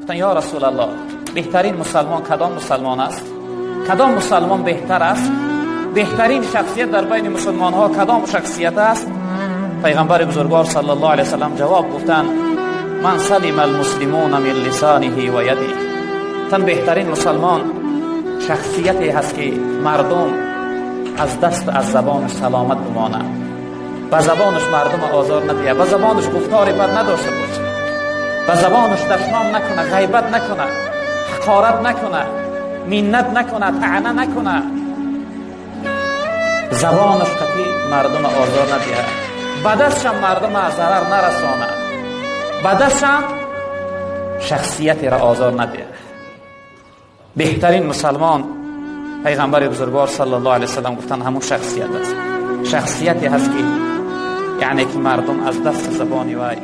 گفتن یا رسول الله بهترین مسلمان کدام مسلمان است؟ کدام مسلمان بهتر است؟ بهترین شخصیت در بین مسلمان ها کدام شخصیت است؟ پیغمبر بزرگوار صلی الله علیه وسلم جواب گفتن من سلم المسلمون من لسانه و یده. تن بهترین مسلمان شخصیتی هست که مردم از دست و از زبانش سلامت بمانند، به زبانش مردم آزار ندهد، به زبانش گفتار بد نداشته باشه، به زبانش دشنام نکنه، غیبت نکنه، حقارت نکنه، منت نکنه، طعنه نکنه، زبانش قطعی مردم آزار ندهد، به دستش مردم ضرر نرسانه، به دستش شخصیتی را آزار ندهد. بهترین مسلمان پیغمبر بزرگوار صلی الله علیه وسلم گفتن همون شخصیت است، شخصیتی هست که یعنی که مردم از دست زبانی وی